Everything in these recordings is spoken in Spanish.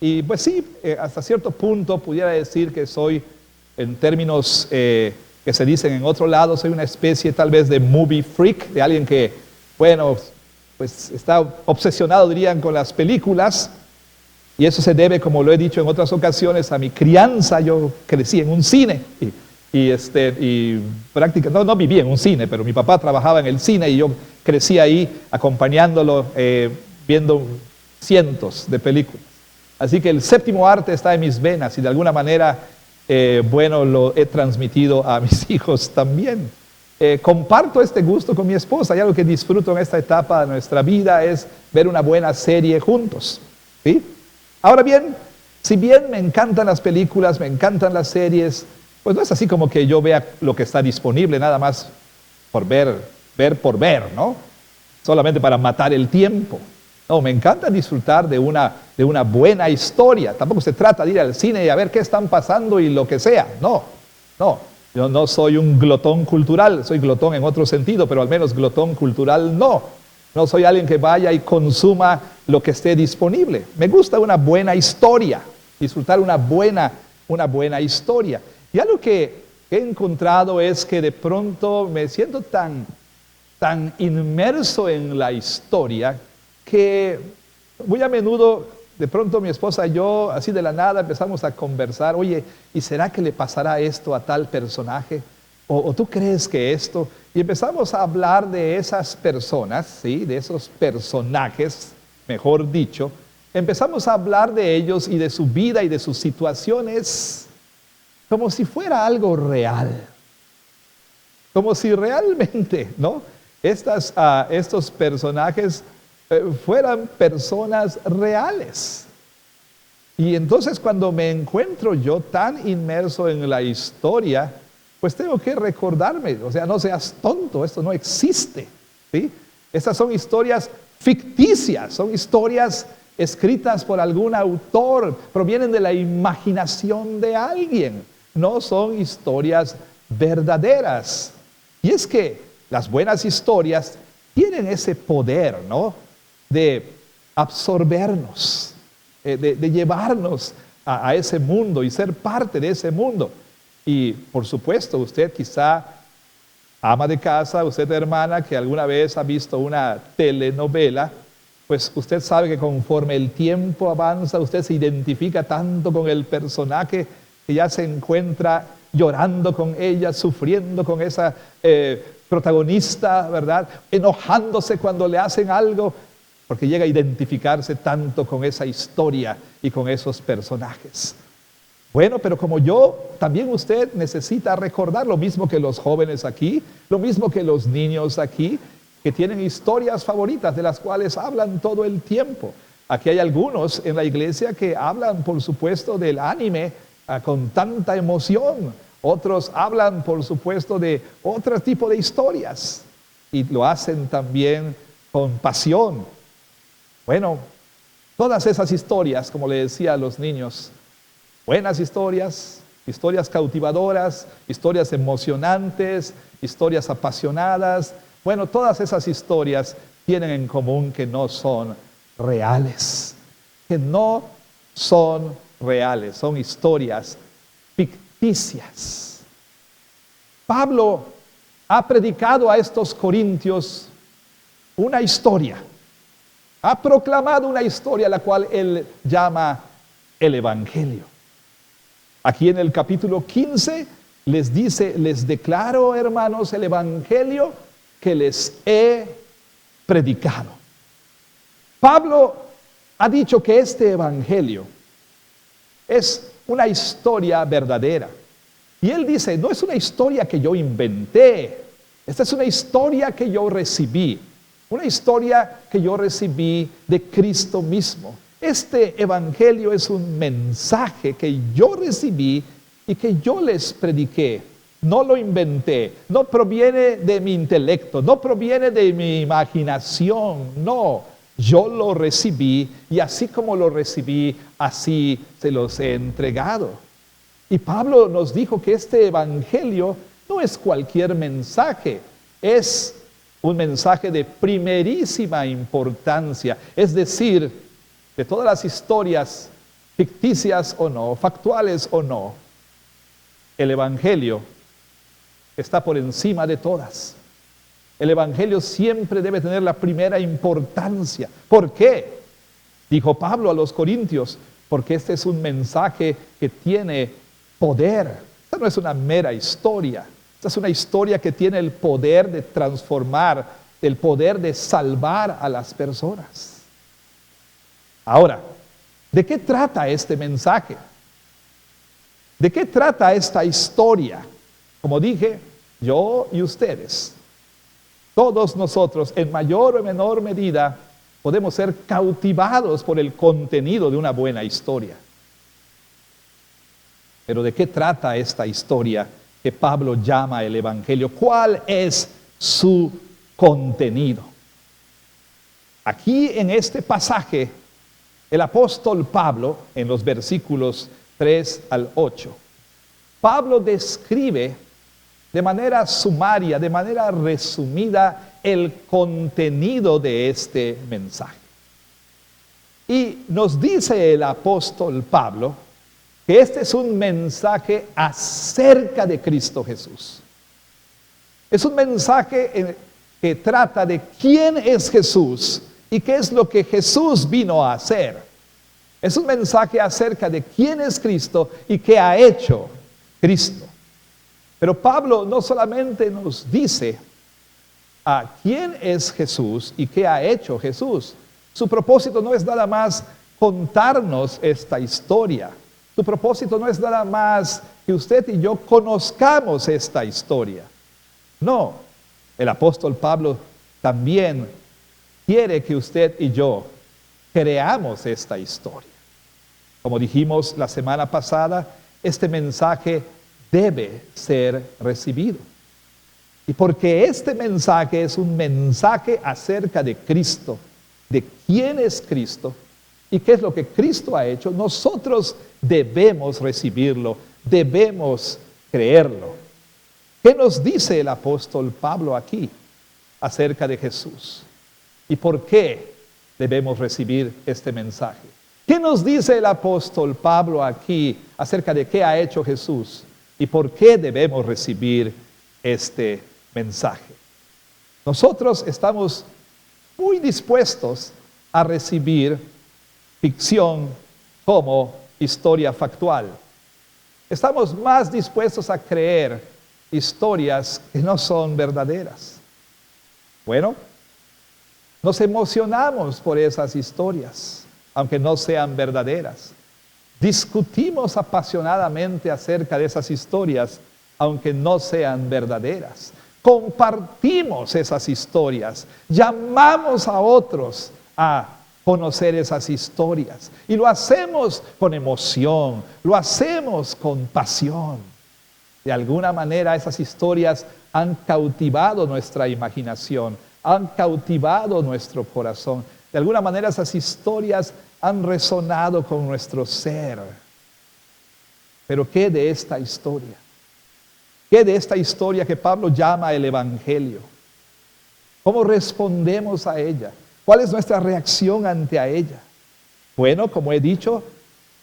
Y pues sí, hasta cierto punto pudiera decir que soy, en términos que se dicen en otro lado, soy una especie tal vez de movie freak, de alguien que, bueno, pues está obsesionado, dirían, con las películas. Y eso se debe, como lo he dicho en otras ocasiones, a mi crianza. Yo crecí en un cine y prácticamente, no viví en un cine, pero mi papá trabajaba en el cine y yo crecí ahí acompañándolo, viendo cientos de películas. Así que el séptimo arte está en mis venas y de alguna manera, bueno, lo he transmitido a mis hijos también. Comparto este gusto con mi esposa y algo que disfruto en esta etapa de nuestra vida es ver una buena serie juntos, ¿sí? Ahora bien, si bien me encantan las películas, me encantan las series, pues no es así como que yo vea lo que está disponible nada más por ver por ver, ¿no? Solamente para matar el tiempo. No, me encanta disfrutar de una buena historia. Tampoco se trata de ir al cine y a ver qué están pasando y lo que sea. No, no. Yo no soy un glotón cultural, soy glotón en otro sentido, pero al menos glotón cultural no. No soy alguien que vaya y consuma lo que esté disponible. Me gusta una buena historia, disfrutar una buena historia. Y algo que he encontrado es que de pronto me siento tan inmerso en la historia que muy a menudo, de pronto mi esposa y yo, así de la nada, empezamos a conversar. Oye, ¿y será que le pasará esto a tal personaje? ¿O tú crees que esto? Y empezamos a hablar de esas personas, ¿sí? De esos personajes, mejor dicho. Empezamos a hablar de ellos y de su vida y de sus situaciones como si fuera algo real. Como si realmente, ¿no? Estos personajes fueran personas reales. Y entonces cuando me encuentro yo tan inmerso en la historia, pues tengo que recordarme, o sea, no seas tonto, esto no existe, ¿sí? Estas son historias ficticias, son historias escritas por algún autor, provienen de la imaginación de alguien, no son historias verdaderas. Y es que las buenas historias tienen ese poder, ¿no? De absorbernos, de llevarnos a ese mundo y ser parte de ese mundo. Y por supuesto, usted quizá, ama de casa, usted hermana, que alguna vez ha visto una telenovela, pues usted sabe que conforme el tiempo avanza, usted se identifica tanto con el personaje que ya se encuentra llorando con ella, sufriendo con esa protagonista, ¿verdad? Enojándose cuando le hacen algo, porque llega a identificarse tanto con esa historia y con esos personajes. Bueno, pero como yo, también usted necesita recordar lo mismo que los jóvenes aquí, lo mismo que los niños aquí, que tienen historias favoritas de las cuales hablan todo el tiempo. Aquí hay algunos en la iglesia que hablan, por supuesto, del anime con tanta emoción. Otros hablan, por supuesto, de otro tipo de historias y lo hacen también con pasión. Bueno, todas esas historias, como le decía a los niños, buenas historias, historias cautivadoras, historias emocionantes, historias apasionadas. Bueno, todas esas historias tienen en común que no son reales, que no son reales, son historias ficticias. Pablo ha predicado a estos corintios una historia, ha proclamado una historia la cual él llama el Evangelio. Aquí en el capítulo 15 les dice, les declaro, hermanos, el Evangelio que les he predicado. Pablo ha dicho que este Evangelio es una historia verdadera. Y él dice, no es una historia que yo inventé, esta es una historia que yo recibí, una historia que yo recibí de Cristo mismo. Este Evangelio es un mensaje que yo recibí y que yo les prediqué. No lo inventé, no proviene de mi intelecto, no proviene de mi imaginación, no. Yo lo recibí y así como lo recibí, así se los he entregado. Y Pablo nos dijo que este Evangelio no es cualquier mensaje, es un mensaje de primerísima importancia. Es decir, de todas las historias ficticias o no, factuales o no, el Evangelio está por encima de todas. El Evangelio siempre debe tener la primera importancia. ¿Por qué? Dijo Pablo a los Corintios, porque este es un mensaje que tiene poder. Esta no es una mera historia. Esta es una historia que tiene el poder de transformar, el poder de salvar a las personas. Ahora, ¿de qué trata este mensaje? ¿De qué trata esta historia? Como dije, yo y ustedes, todos nosotros, en mayor o menor medida, podemos ser cautivados por el contenido de una buena historia. Pero ¿de qué trata esta historia que Pablo llama el Evangelio? ¿Cuál es su contenido? Aquí en este pasaje, el apóstol Pablo, en los versículos 3 al 8, Pablo describe de manera sumaria, de manera resumida, el contenido de este mensaje. Y nos dice el apóstol Pablo que este es un mensaje acerca de Cristo Jesús. Es un mensaje que trata de quién es Jesús y qué es lo que Jesús vino a hacer. Es un mensaje acerca de quién es Cristo y qué ha hecho Cristo. Pero Pablo no solamente nos dice a quién es Jesús y qué ha hecho Jesús. Su propósito no es nada más contarnos esta historia. Su propósito no es nada más que usted y yo conozcamos esta historia. No, el apóstol Pablo también quiere que usted y yo creamos esta historia. Como dijimos la semana pasada, este mensaje debe ser recibido. Y porque este mensaje es un mensaje acerca de Cristo, de quién es Cristo y qué es lo que Cristo ha hecho, nosotros debemos recibirlo, debemos creerlo. ¿Qué nos dice el apóstol Pablo aquí acerca de Jesús? ¿Y por qué debemos recibir este mensaje? ¿Qué nos dice el apóstol Pablo aquí acerca de qué ha hecho Jesús? ¿Y por qué debemos recibir este mensaje? Nosotros estamos muy dispuestos a recibir ficción como historia factual. Estamos más dispuestos a creer historias que no son verdaderas. Bueno, nos emocionamos por esas historias, aunque no sean verdaderas. Discutimos apasionadamente acerca de esas historias, aunque no sean verdaderas. Compartimos esas historias, llamamos a otros a conocer esas historias. Y lo hacemos con emoción, lo hacemos con pasión. De alguna manera esas historias han cautivado nuestra imaginación, han cautivado nuestro corazón. De alguna manera esas historias han resonado con nuestro ser. Pero ¿qué de esta historia? ¿Qué de esta historia que Pablo llama el Evangelio? ¿Cómo respondemos a ella? ¿Cuál es nuestra reacción ante a ella? Bueno, como he dicho,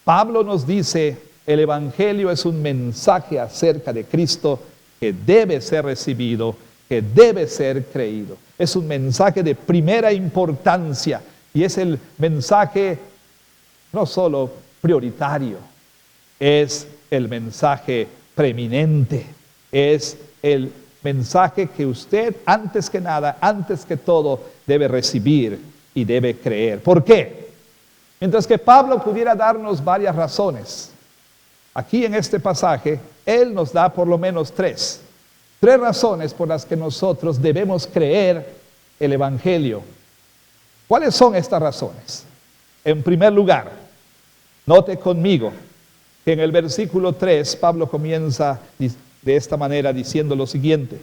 Pablo nos dice, el Evangelio es un mensaje acerca de Cristo que debe ser recibido, que debe ser creído. Es un mensaje de primera importancia y es el mensaje no solo prioritario, es el mensaje preeminente, es el mensaje que usted antes que nada, antes que todo, debe recibir y debe creer. ¿Por qué? Mientras que Pablo pudiera darnos varias razones, aquí en este pasaje, él nos da por lo menos tres razones por las que nosotros debemos creer el Evangelio. ¿Cuáles son estas razones? En primer lugar, note conmigo que en el versículo 3 Pablo comienza de esta manera diciendo lo siguiente: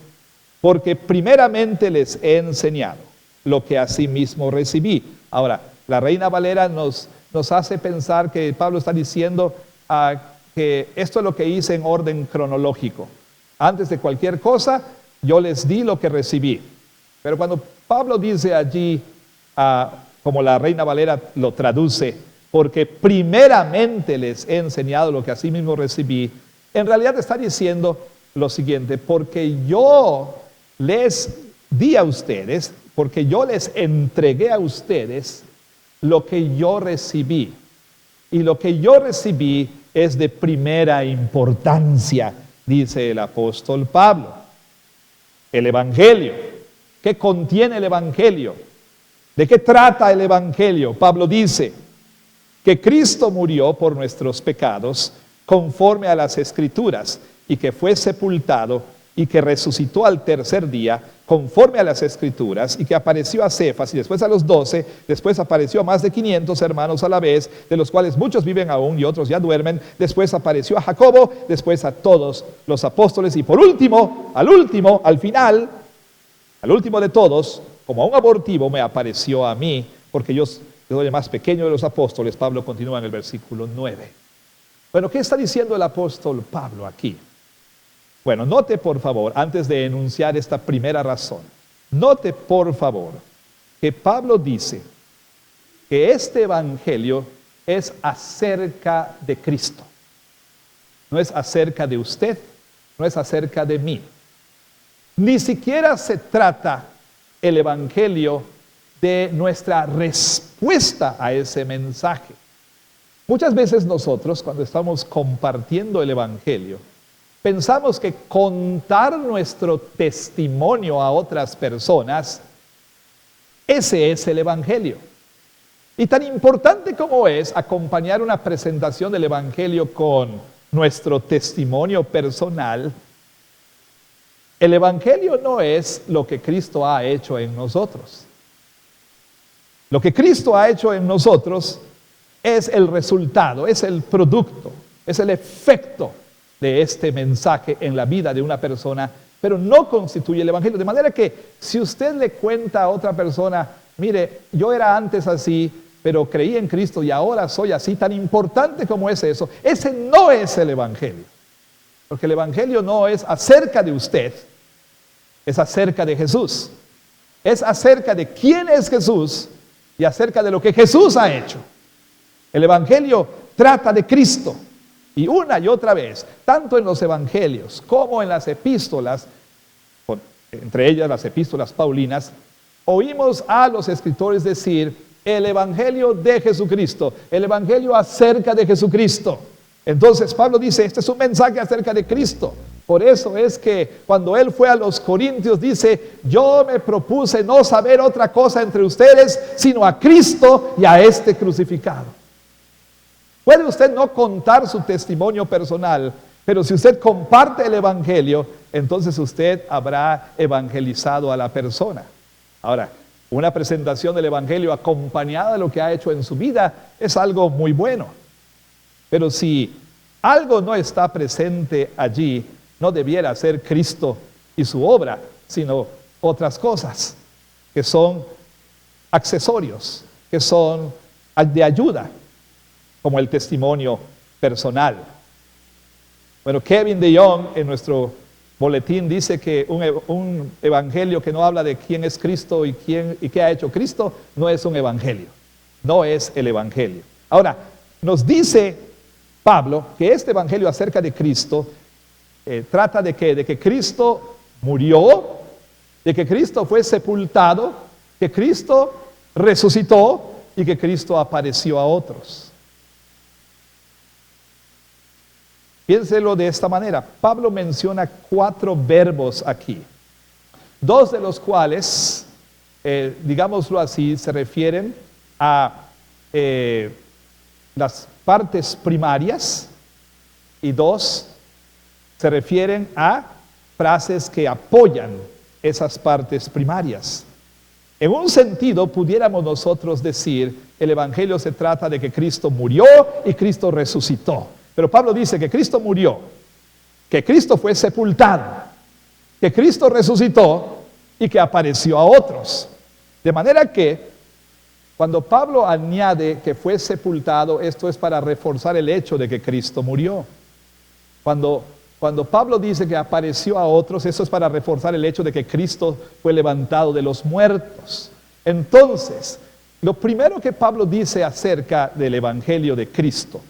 porque primeramente les he enseñado lo que asimismo recibí. Ahora, la Reina Valera nos hace pensar que Pablo está diciendo que esto es lo que hice en orden cronológico. Antes de cualquier cosa, yo les di lo que recibí. Pero cuando Pablo dice allí, como la Reina Valera lo traduce, porque primeramente les he enseñado lo que asimismo recibí, en realidad está diciendo lo siguiente: porque yo les di a ustedes, porque yo les entregué a ustedes lo que yo recibí. Y lo que yo recibí es de primera importancia, dice el apóstol Pablo. El Evangelio. ¿Qué contiene el Evangelio? ¿De qué trata el Evangelio? Pablo dice que Cristo murió por nuestros pecados conforme a las Escrituras, y que fue sepultado y que resucitó al tercer día conforme a las Escrituras, y que apareció a Cefas y después a los 12, después apareció a más de 500 hermanos a la vez, de los cuales muchos viven aún y otros ya duermen, después apareció a Jacobo, después a todos los apóstoles, y por último, al final, al último de todos, como a un abortivo, me apareció a mí, porque yo soy el más pequeño de los apóstoles. Pablo continúa en el versículo 9. Bueno, ¿qué está diciendo el apóstol Pablo aquí? Bueno, note por favor, antes de enunciar esta primera razón, note por favor que Pablo dice que este evangelio es acerca de Cristo. No es acerca de usted, no es acerca de mí. Ni siquiera se trata el evangelio de nuestra respuesta a ese mensaje. Muchas veces nosotros, cuando estamos compartiendo el evangelio, pensamos que contar nuestro testimonio a otras personas, ese es el evangelio. Y tan importante como es acompañar una presentación del evangelio con nuestro testimonio personal, el evangelio no es lo que Cristo ha hecho en nosotros. Lo que Cristo ha hecho en nosotros es el resultado, es el producto, es el efecto de este mensaje en la vida de una persona, pero no constituye el evangelio. De manera que si usted le cuenta a otra persona, mire, yo era antes así, pero creí en Cristo y ahora soy así, tan importante como es eso, ese no es el evangelio. Porque el evangelio no es acerca de usted, es acerca de Jesús. Es acerca de quién es Jesús y acerca de lo que Jesús ha hecho. El evangelio trata de Cristo. Y una y otra vez, tanto en los evangelios como en las epístolas, entre ellas las epístolas paulinas, oímos a los escritores decir el evangelio de Jesucristo, el evangelio acerca de Jesucristo. Entonces Pablo dice, este es un mensaje acerca de Cristo. Por eso es que cuando él fue a los Corintios dice, yo me propuse no saber otra cosa entre ustedes, sino a Cristo y a este crucificado. Puede usted no contar su testimonio personal, pero si usted comparte el evangelio, entonces usted habrá evangelizado a la persona. Ahora, una presentación del evangelio acompañada de lo que ha hecho en su vida es algo muy bueno. Pero si algo no está presente allí, no debiera ser Cristo y su obra, sino otras cosas que son accesorios, que son de ayuda, como el testimonio personal. Bueno, Kevin DeYoung en nuestro boletín dice que un evangelio que no habla de quién es Cristo y qué ha hecho Cristo, no es un evangelio, no es el evangelio. Ahora, nos dice Pablo que este evangelio acerca de Cristo trata de ¿qué? De que Cristo murió, de que Cristo fue sepultado, que Cristo resucitó y que Cristo apareció a otros. Piénselo de esta manera. Pablo menciona 4 verbos aquí, 2 de los cuales, digámoslo así, se refieren a las partes primarias y 2 se refieren a frases que apoyan esas partes primarias. En un sentido, pudiéramos nosotros decir, el evangelio se trata de que Cristo murió y Cristo resucitó. Pero Pablo dice que Cristo murió, que Cristo fue sepultado, que Cristo resucitó y que apareció a otros. De manera que cuando Pablo añade que fue sepultado, esto es para reforzar el hecho de que Cristo murió. Cuando Pablo dice que apareció a otros, eso es para reforzar el hecho de que Cristo fue levantado de los muertos. Entonces, Lo primero que Pablo dice acerca del Evangelio de Cristo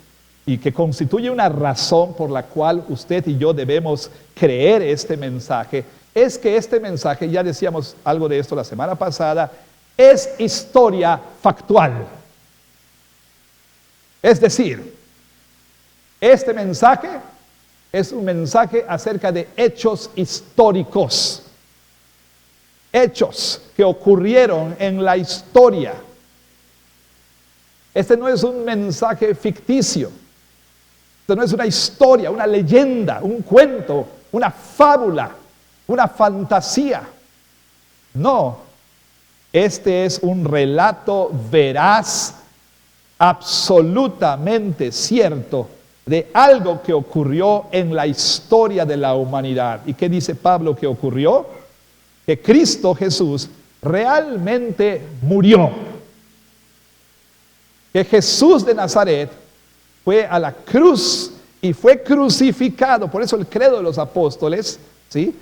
y que constituye una razón por la cual usted y yo debemos creer este mensaje, es que este mensaje, ya decíamos algo de esto la semana pasada, es historia factual. Es decir, este mensaje es un mensaje acerca de hechos históricos, hechos que ocurrieron en la historia. Este no es un mensaje ficticio, este no es una historia, una leyenda, un cuento, una fábula, una fantasía. No, este es un relato veraz, absolutamente cierto, de algo que ocurrió en la historia de la humanidad. ¿Y qué dice Pablo que ocurrió? Que Cristo Jesús realmente murió. Que Jesús de Nazaret fue a la cruz y fue crucificado. Por eso el credo de los apóstoles, ¿sí?,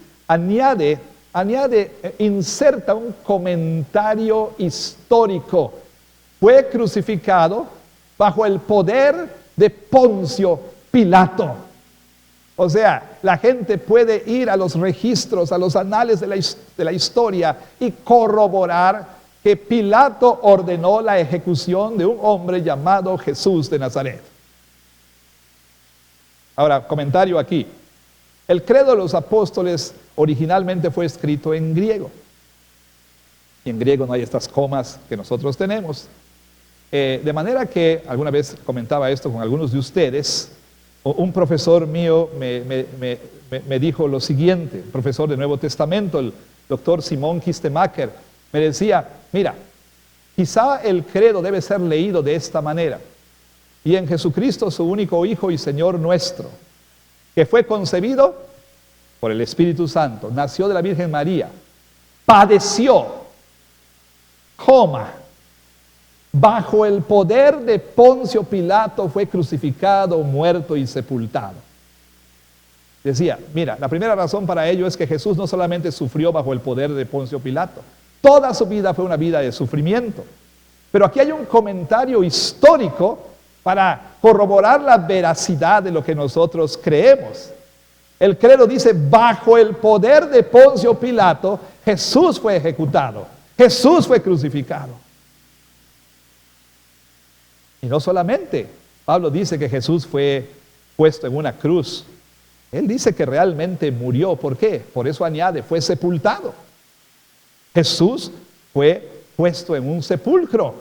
inserta un comentario histórico. Fue crucificado bajo el poder de Poncio Pilato. O sea, la gente puede ir a los registros, a los anales de la historia y corroborar que Pilato ordenó la ejecución de un hombre llamado Jesús de Nazaret. Ahora, comentario aquí. El credo de los apóstoles originalmente fue escrito en griego. Y en griego no hay estas comas que nosotros tenemos. De manera que, alguna vez comentaba esto con algunos de ustedes, un profesor mío me dijo lo siguiente, profesor de Nuevo Testamento, el doctor Simón Kistemaker, me decía, mira, quizá el credo debe ser leído de esta manera: y en Jesucristo, su único Hijo y Señor nuestro, que fue concebido por el Espíritu Santo, nació de la Virgen María, padeció, bajo el poder de Poncio Pilato fue crucificado, muerto y sepultado. Decía, mira, la primera razón para ello es que Jesús no solamente sufrió bajo el poder de Poncio Pilato, toda su vida fue una vida de sufrimiento. Pero aquí hay un comentario histórico para corroborar la veracidad de lo que nosotros creemos. El credo dice, bajo el poder de Poncio Pilato, Jesús fue ejecutado, Jesús fue crucificado. Y no solamente, Pablo dice que Jesús fue puesto en una cruz. Él dice que realmente murió. ¿Por qué? Por eso añade, fue sepultado. Jesús fue puesto en un sepulcro.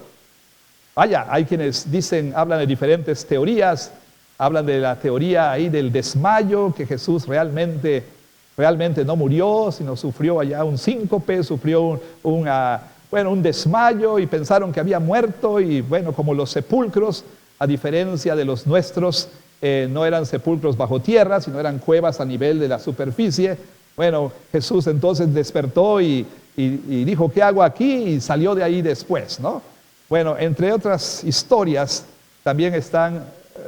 Vaya, hay quienes dicen, hablan de diferentes teorías, hablan de la teoría ahí del desmayo, que Jesús realmente no murió, sino sufrió allá un síncope, sufrió un desmayo y pensaron que había muerto. Y bueno, como los sepulcros, a diferencia de los nuestros, no eran sepulcros bajo tierra, sino eran cuevas a nivel de la superficie. Bueno, Jesús entonces despertó y dijo, ¿qué hago aquí? Y salió de ahí después, ¿no? Bueno, entre otras historias, también están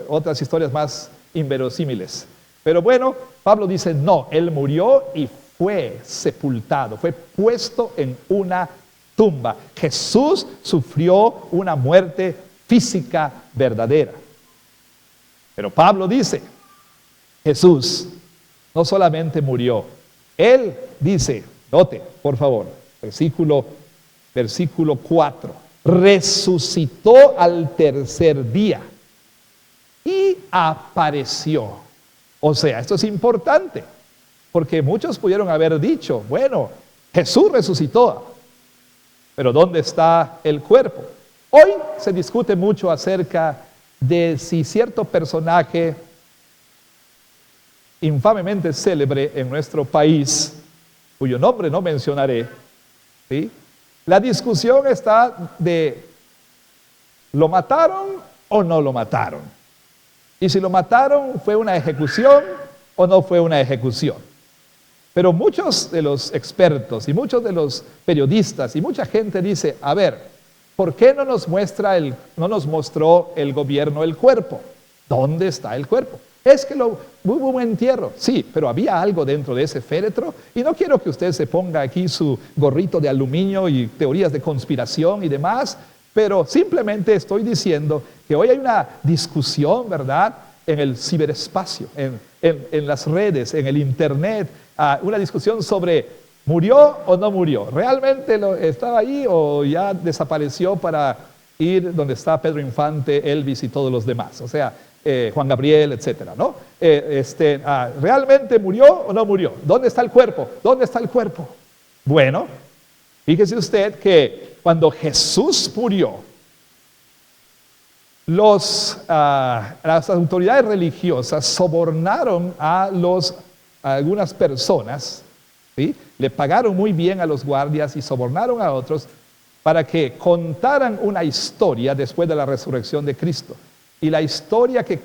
otras historias más inverosímiles. Pero bueno, Pablo dice, no, él murió y fue sepultado, fue puesto en una tumba. Jesús sufrió una muerte física verdadera. Pero Pablo dice, Jesús no solamente murió, él dice, note, por favor, versículo 4, resucitó al tercer día y apareció. O sea, esto es importante, porque muchos pudieron haber dicho, bueno, Jesús resucitó, pero ¿dónde está el cuerpo? Hoy se discute mucho acerca de si cierto personaje infamemente célebre en nuestro país, cuyo nombre no mencionaré, ¿sí? La discusión está de, ¿lo mataron o no lo mataron? Y si lo mataron, ¿fue una ejecución o no fue una ejecución? Pero muchos de los expertos y muchos de los periodistas y mucha gente dice, a ver, ¿por qué no nos mostró el gobierno el cuerpo? ¿Dónde está el cuerpo? Es que hubo un entierro, sí, pero había algo dentro de ese féretro. Y no quiero que usted se ponga aquí su gorrito de aluminio y teorías de conspiración y demás, Pero simplemente estoy diciendo que hoy hay una discusión, ¿verdad?, en el ciberespacio, en las redes, en el internet, una discusión sobre ¿murió o no murió? ¿Realmente estaba ahí o ya desapareció para ir donde está Pedro Infante, Elvis y todos los demás? O sea, Juan Gabriel, etcétera, ¿no? ¿Realmente murió o no murió? ¿Dónde está el cuerpo? ¿Dónde está el cuerpo? Bueno, fíjese usted que cuando Jesús murió, las autoridades religiosas sobornaron a algunas personas, ¿sí? Le pagaron muy bien a los guardias y sobornaron a otros para que contaran una historia después de la resurrección de Cristo. Y la historia que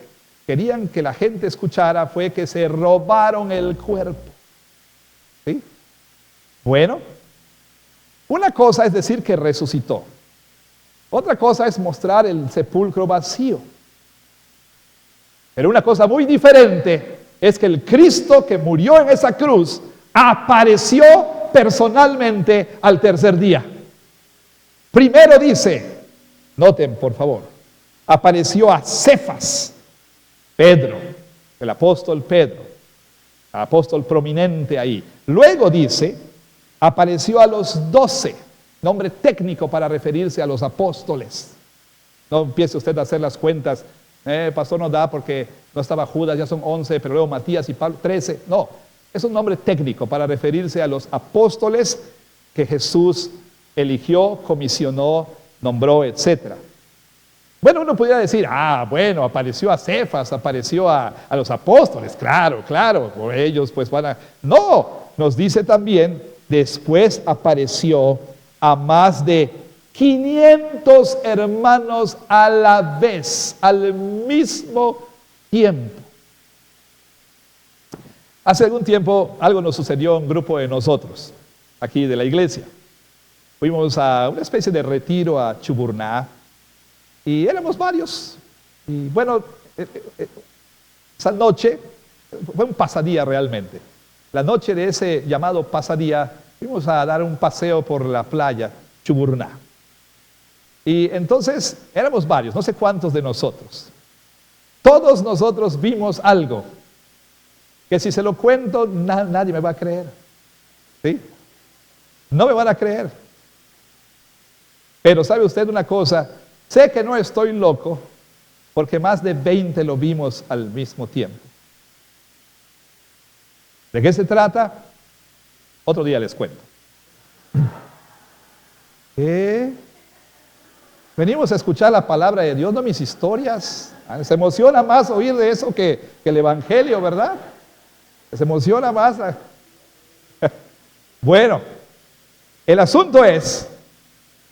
querían que la gente escuchara fue que se robaron el cuerpo. ¿Sí? Bueno, una cosa es decir que resucitó. Otra cosa es mostrar el sepulcro vacío. Pero una cosa muy diferente es que el Cristo que murió en esa cruz apareció personalmente al tercer día. Primero dice, noten por favor, apareció a Cefas, Pedro, el apóstol Pedro, apóstol prominente ahí. Luego dice, apareció a los 12, nombre técnico para referirse a los apóstoles. No empiece usted a hacer las cuentas, pastor no da porque no estaba Judas, ya son 11, pero luego Matías y Pablo, 13. No, es un nombre técnico para referirse a los apóstoles que Jesús eligió, comisionó, nombró, etcétera. Bueno, uno podría decir, bueno, apareció a Cefas, apareció a los apóstoles, claro, por ellos pues van a... No, nos dice también, después apareció a más de 500 hermanos a la vez, al mismo tiempo. Hace algún tiempo algo nos sucedió a un grupo de nosotros, aquí de la iglesia. Fuimos a una especie de retiro a Chuburná y éramos varios. Y bueno, esa noche fue un pasadía realmente. La noche de ese llamado pasadía fuimos a dar un paseo por la playa Chuburná. Y entonces éramos varios, no sé cuántos de nosotros. Todos nosotros vimos algo que si se lo cuento nadie me va a creer. ¿Sí? No me van a creer. Pero ¿sabe usted una cosa? Sé que no estoy loco porque más de 20 lo vimos al mismo tiempo. ¿De qué se trata? Otro día les cuento. ¿Qué? Venimos a escuchar la palabra de Dios, no mis historias. Se emociona más oír de eso que el Evangelio, ¿verdad? Se emociona más. Bueno, el asunto es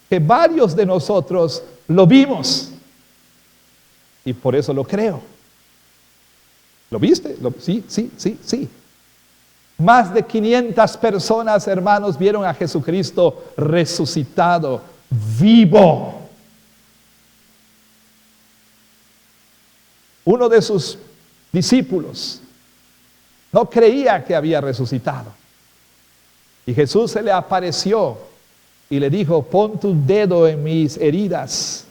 que varios de nosotros lo vimos y por eso lo creo. ¿Lo viste? Sí. Más de 500 personas, hermanos, vieron a Jesucristo resucitado, vivo. Uno de sus discípulos no creía que había resucitado. Y Jesús se le apareció y le dijo, pon tu dedo en mis heridas,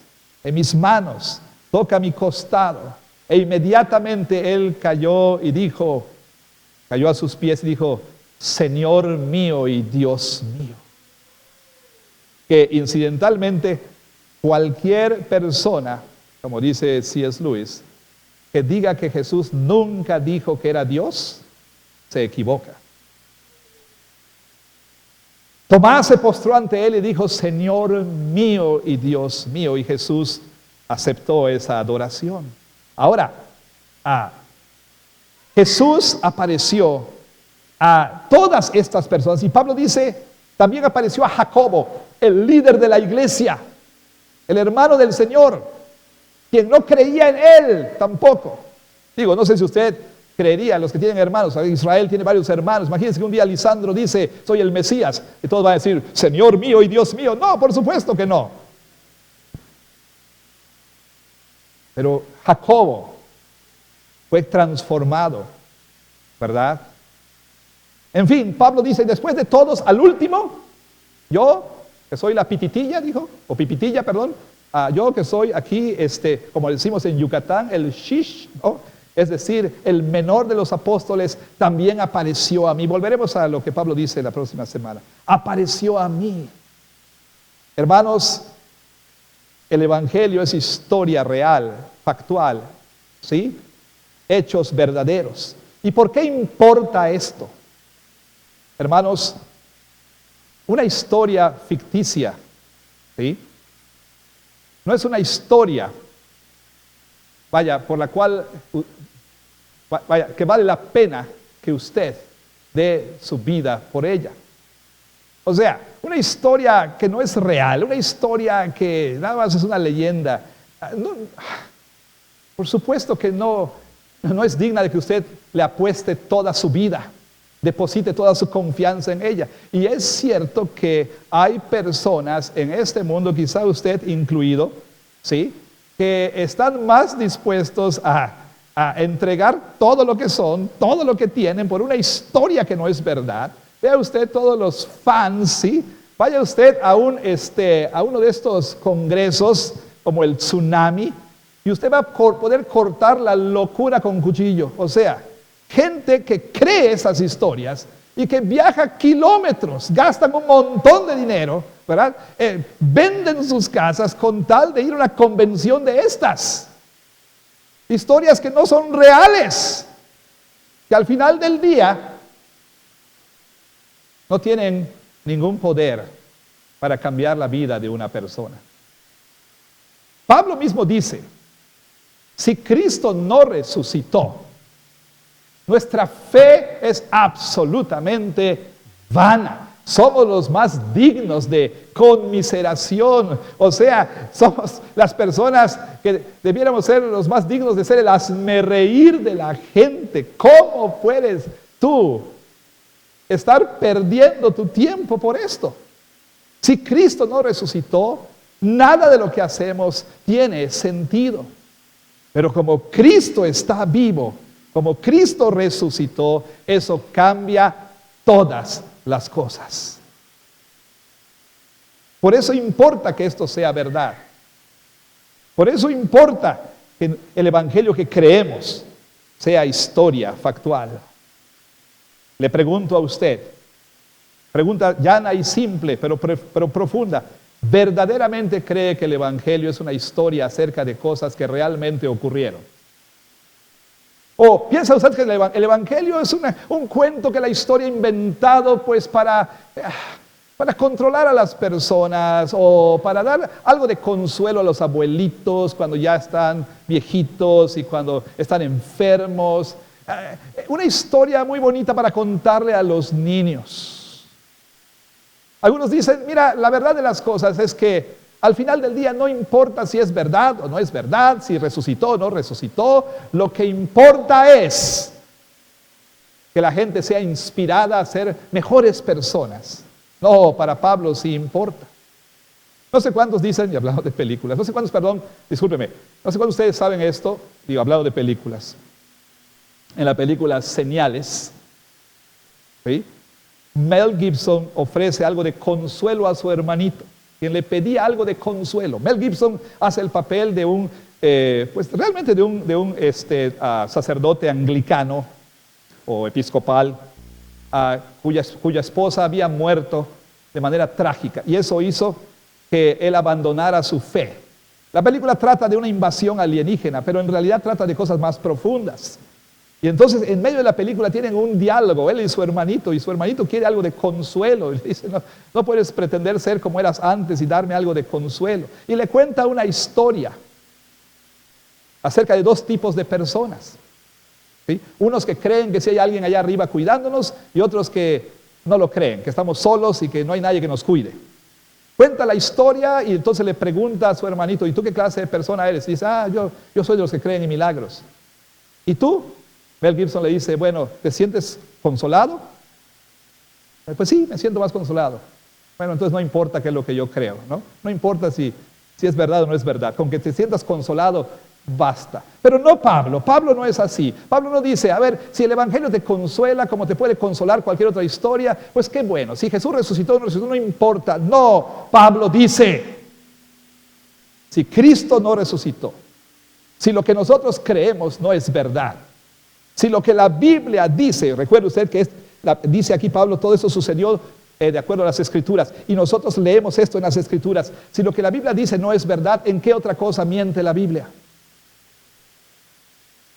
en mis manos, toca mi costado. E inmediatamente él cayó a sus pies y dijo, Señor mío y Dios mío. Que incidentalmente cualquier persona, como dice C.S. Lewis, que diga que Jesús nunca dijo que era Dios, se equivoca. Tomás se postró ante él y dijo, Señor mío y Dios mío, y Jesús aceptó esa adoración. Ahora, Jesús apareció a todas estas personas, y Pablo dice, también apareció a Jacobo, el líder de la iglesia, el hermano del Señor, quien no creía en él tampoco. Digo, no sé si usted creería, los que tienen hermanos, Israel tiene varios hermanos, imagínense que un día Lisandro dice, soy el Mesías, y todos van a decir, Señor mío y Dios mío. No, por supuesto que no. Pero Jacobo fue transformado, ¿verdad? En fin, Pablo dice, después de todos, al último, yo, que soy la pititilla, dijo, o pipitilla, perdón, yo que soy aquí, como decimos en Yucatán, el shish, ¿no? Es decir, el menor de los apóstoles, también apareció a mí. Volveremos a lo que Pablo dice la próxima semana. Apareció a mí. Hermanos, el Evangelio es historia real, factual, ¿sí? Hechos verdaderos. ¿Y por qué importa esto? Hermanos, una historia ficticia, ¿sí? No es una historia, por la cual, que vale la pena que usted dé su vida por ella. O sea, una historia que no es real, una historia que nada más es una leyenda. Por supuesto que no es digna de que usted le apueste toda su vida, deposite toda su confianza en ella. Y es cierto que hay personas en este mundo, quizá usted incluido, ¿sí?, que están más dispuestos a entregar todo lo que son, todo lo que tienen por una historia que no es verdad. Vea usted todos los fans, ¿sí? Vaya usted a uno de estos congresos como el Tsunami y usted va a poder cortar la locura con cuchillo. O sea, gente que cree esas historias y que viaja kilómetros, gastan un montón de dinero, ¿verdad? Venden sus casas con tal de ir a una convención de estas. Historias que no son reales, que al final del día no tienen ningún poder para cambiar la vida de una persona. Pablo mismo dice, si Cristo no resucitó, nuestra fe es absolutamente vana. Somos los más dignos de conmiseración. O sea, somos las personas que debiéramos ser los más dignos de ser el hazmerreír de la gente. ¿Cómo puedes tú estar perdiendo tu tiempo por esto? Si Cristo no resucitó, nada de lo que hacemos tiene sentido. Pero como Cristo está vivo, como Cristo resucitó, eso cambia todas las cosas. Por eso importa que esto sea verdad. Por eso importa que el Evangelio que creemos sea historia factual. Le pregunto a usted, pregunta llana y simple, pero profunda. ¿Verdaderamente cree que el Evangelio es una historia acerca de cosas que realmente ocurrieron? ¿O piensa usted que el Evangelio es un cuento que la historia ha inventado pues para controlar a las personas o para dar algo de consuelo a los abuelitos cuando ya están viejitos y cuando están enfermos? Una historia muy bonita para contarle a los niños. Algunos dicen, mira, la verdad de las cosas es que al final del día no importa si es verdad o no es verdad, si resucitó o no resucitó. Lo que importa es que la gente sea inspirada a ser mejores personas. No, para Pablo sí importa. No sé cuántos dicen, y hablando de películas, no sé cuántos ustedes saben esto, hablando de películas. En la película Señales, ¿sí?, Mel Gibson ofrece algo de consuelo a su hermanito, quien le pedía algo de consuelo. Mel Gibson hace el papel de un sacerdote anglicano o episcopal cuya esposa había muerto de manera trágica, y eso hizo que él abandonara su fe. La película trata de una invasión alienígena, pero en realidad trata de cosas más profundas. Y entonces en medio de la película tienen un diálogo, él y su hermanito quiere algo de consuelo. Y le dice, no puedes pretender ser como eras antes y darme algo de consuelo. Y le cuenta una historia acerca de dos tipos de personas, ¿sí? Unos que creen que sí hay alguien allá arriba cuidándonos y otros que no lo creen, que estamos solos y que no hay nadie que nos cuide. Cuenta la historia y entonces le pregunta a su hermanito, ¿y tú qué clase de persona eres? Y dice, yo soy de los que creen en milagros. ¿Y tú? Mel Gibson le dice, bueno, ¿te sientes consolado? Pues sí, me siento más consolado. Bueno, entonces no importa qué es lo que yo creo, ¿no? No importa si es verdad o no es verdad. Con que te sientas consolado, basta. Pero no Pablo. Pablo no es así. Pablo no dice, a ver, si el Evangelio te consuela como te puede consolar cualquier otra historia, pues qué bueno. Si Jesús resucitó o no resucitó, no importa. No, Pablo dice, si Cristo no resucitó, si lo que nosotros creemos no es verdad, si lo que la Biblia dice, recuerde usted que dice aquí Pablo, todo eso sucedió de acuerdo a las Escrituras, y nosotros leemos esto en las Escrituras, si lo que la Biblia dice no es verdad, ¿en qué otra cosa miente la Biblia?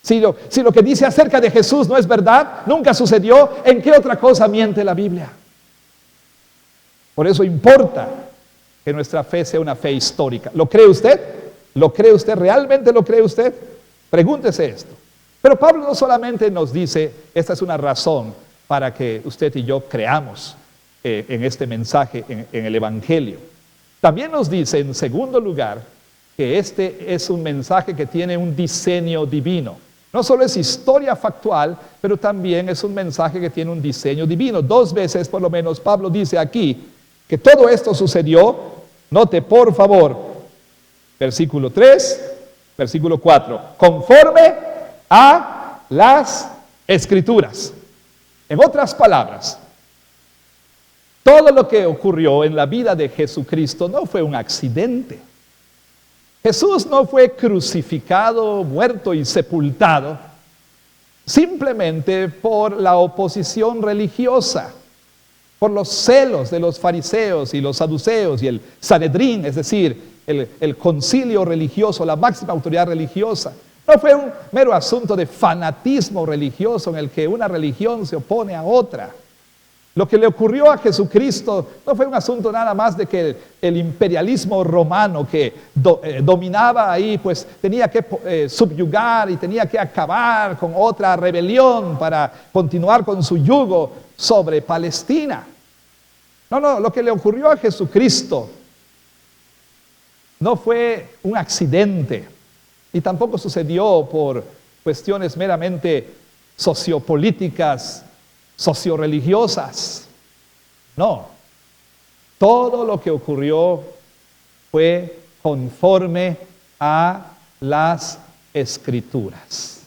Si lo que dice acerca de Jesús no es verdad, nunca sucedió, ¿en qué otra cosa miente la Biblia? Por eso importa que nuestra fe sea una fe histórica. ¿Lo cree usted? ¿Lo cree usted? ¿Realmente lo cree usted? Pregúntese esto. Pero Pablo no solamente nos dice, esta es una razón para que usted y yo creamos en este mensaje, en el Evangelio. También nos dice, en segundo lugar, que este es un mensaje que tiene un diseño divino. No solo es historia factual, pero también es un mensaje que tiene un diseño divino. 2 veces por lo menos Pablo dice aquí que todo esto sucedió, note por favor, versículo 3, versículo 4, conforme a las Escrituras. En otras palabras, todo lo que ocurrió en la vida de Jesucristo no fue un accidente. Jesús no fue crucificado, muerto y sepultado simplemente por la oposición religiosa, por los celos de los fariseos y los saduceos y el Sanedrín, es decir, el concilio religioso, la máxima autoridad religiosa. No fue un mero asunto de fanatismo religioso en el que una religión se opone a otra. Lo que le ocurrió a Jesucristo no fue un asunto nada más de que el imperialismo romano que dominaba ahí, pues tenía que subyugar y tenía que acabar con otra rebelión para continuar con su yugo sobre Palestina. No, lo que le ocurrió a Jesucristo no fue un accidente y tampoco sucedió por cuestiones meramente sociopolíticas, socioreligiosas. No, todo lo que ocurrió fue conforme a las Escrituras.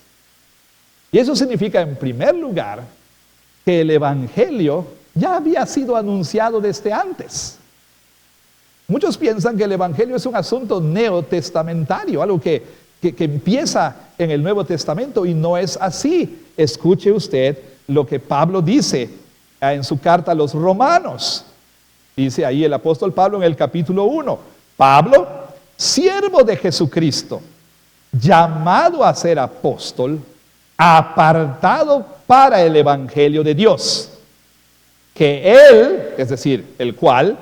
Y eso significa, en primer lugar, que el Evangelio ya había sido anunciado desde antes. Muchos piensan que el Evangelio es un asunto neotestamentario, algo que empieza en el Nuevo Testamento, y no es así. Escuche usted lo que Pablo dice en su carta a los Romanos. Dice ahí el apóstol Pablo en el capítulo 1, Pablo, siervo de Jesucristo, llamado a ser apóstol, apartado para el Evangelio de Dios, que él, es decir, el cual,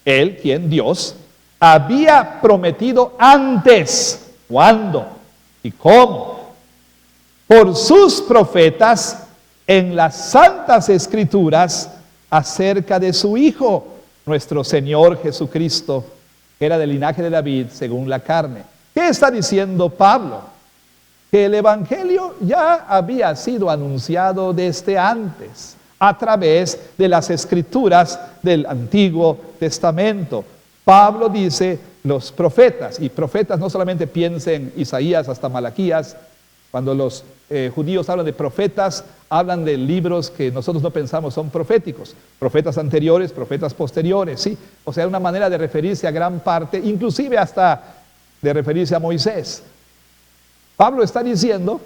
él, quien, Dios, había prometido antes. ¿Cuándo y cómo? Por sus profetas en las santas Escrituras acerca de su Hijo, nuestro Señor Jesucristo, que era del linaje de David según la carne. ¿Qué está diciendo Pablo? Que el Evangelio ya había sido anunciado desde antes, a través de las Escrituras del Antiguo Testamento. Pablo dice los profetas, y profetas no solamente piensen Isaías hasta Malaquías. Cuando los judíos hablan de profetas, hablan de libros que nosotros no pensamos son proféticos. Profetas anteriores, profetas posteriores, ¿sí? O sea, una manera de referirse a gran parte, inclusive hasta de referirse a Moisés. Pablo está diciendo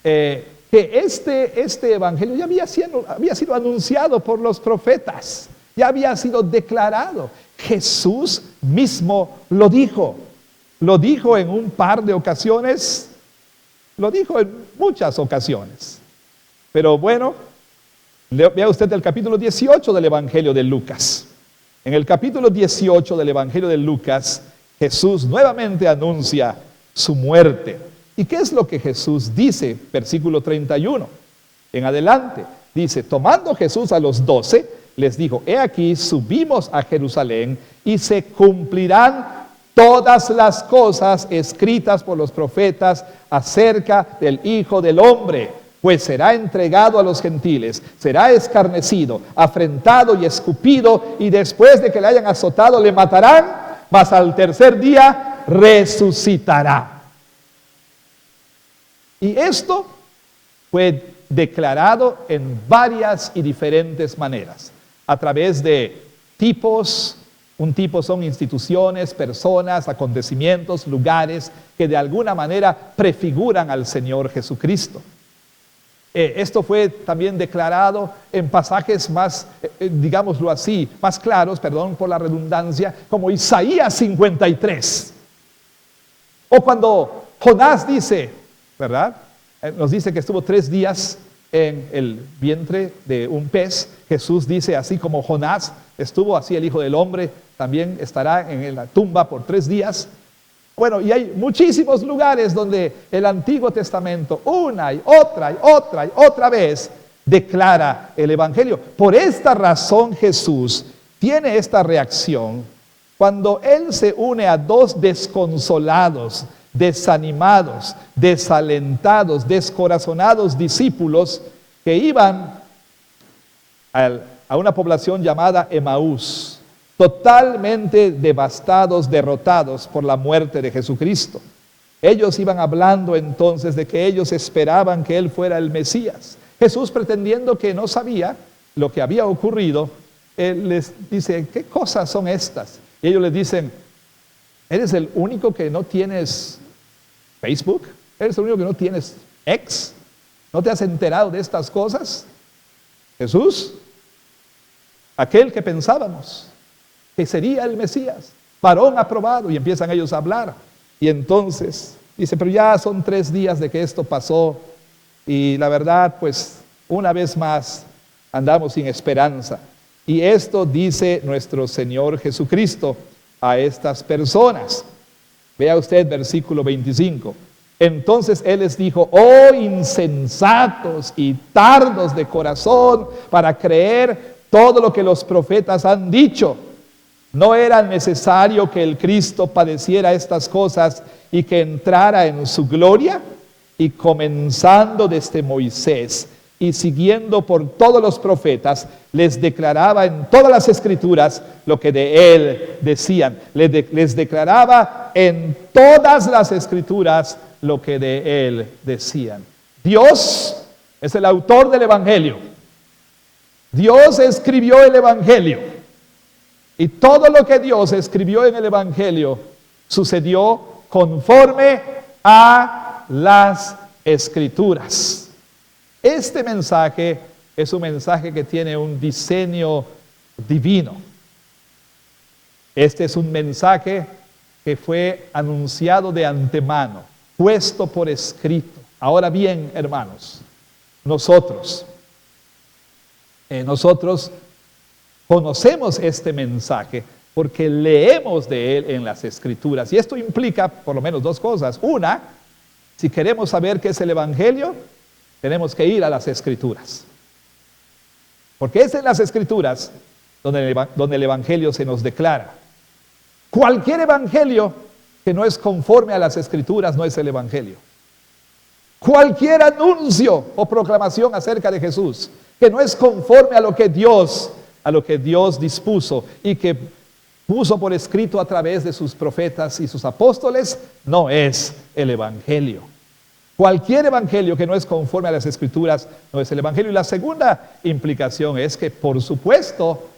que este evangelio ya había sido anunciado por los profetas, ya había sido declarado. Jesús mismo lo dijo en un par de ocasiones, lo dijo en muchas ocasiones. Pero bueno, vea usted el capítulo 18 del Evangelio de Lucas. En el capítulo 18 del Evangelio de Lucas, Jesús nuevamente anuncia su muerte. ¿Y qué es lo que Jesús dice? Versículo 31 en adelante. Dice, tomando Jesús a los 12, les dijo, he aquí, subimos a Jerusalén y se cumplirán todas las cosas escritas por los profetas acerca del Hijo del Hombre, pues será entregado a los gentiles, será escarnecido, afrentado y escupido, y después de que le hayan azotado le matarán, mas al tercer día resucitará. Y esto fue declarado en varias y diferentes maneras, a través de tipos, Un tipo son instituciones, personas, acontecimientos, lugares que de alguna manera prefiguran al Señor Jesucristo. Esto fue también declarado en pasajes más, digámoslo así, más claros, perdón por la redundancia, como Isaías 53. O cuando Jonás dice, ¿verdad? Nos dice que estuvo 3 días en el vientre de un pez. Jesús dice, así como Jonás estuvo, así el Hijo del Hombre también estará en la tumba por 3 días. Bueno, y hay muchísimos lugares donde el Antiguo Testamento una y otra vez declara el Evangelio. Por esta razón Jesús tiene esta reacción cuando Él se une a 2 desconsolados, desanimados, desalentados, descorazonados discípulos que iban a una población llamada Emaús, totalmente devastados, derrotados por la muerte de Jesucristo. Ellos iban hablando entonces de que ellos esperaban que Él fuera el Mesías. Jesús, pretendiendo que no sabía lo que había ocurrido, Él les dice, ¿qué cosas son estas? Y ellos les dicen, ¿eres el único que no tienes Facebook? ¿Eres el único que no tienes X? ¿No te has enterado de estas cosas? Jesús, aquel que pensábamos que sería el Mesías, varón aprobado, y empiezan ellos a hablar. Y entonces dice, pero ya son 3 días de que esto pasó, y la verdad, pues, una vez más, andamos sin esperanza. Y esto dice nuestro Señor Jesucristo a estas personas. Vea usted versículo 25. Entonces Él les dijo, oh insensatos y tardos de corazón para creer todo lo que los profetas han dicho. ¿No era necesario que el Cristo padeciera estas cosas y que entrara en su gloria? Y comenzando desde Moisés y siguiendo por todos los profetas, les declaraba en todas las escrituras lo que de Él decían. Les declaraba en todas las escrituras lo que de Él decían. Dios es el autor del Evangelio. Dios escribió el Evangelio. Y todo lo que Dios escribió en el Evangelio sucedió conforme a las Escrituras. Este mensaje es un mensaje que tiene un diseño divino. Este es un mensaje que fue anunciado de antemano, puesto por escrito. Ahora bien, hermanos, nosotros conocemos este mensaje porque leemos de él en las Escrituras. Y esto implica por lo menos 2 cosas. Una, si queremos saber qué es el Evangelio, tenemos que ir a las Escrituras. Porque es en las Escrituras donde el Evangelio se nos declara. Cualquier Evangelio que no es conforme a las Escrituras no es el Evangelio. Cualquier anuncio o proclamación acerca de Jesús que no es conforme a lo que Dios dispuso y que puso por escrito a través de sus profetas y sus apóstoles, no es el Evangelio. Cualquier evangelio que no es conforme a las Escrituras no es el Evangelio. Y la segunda implicación es que, por supuesto,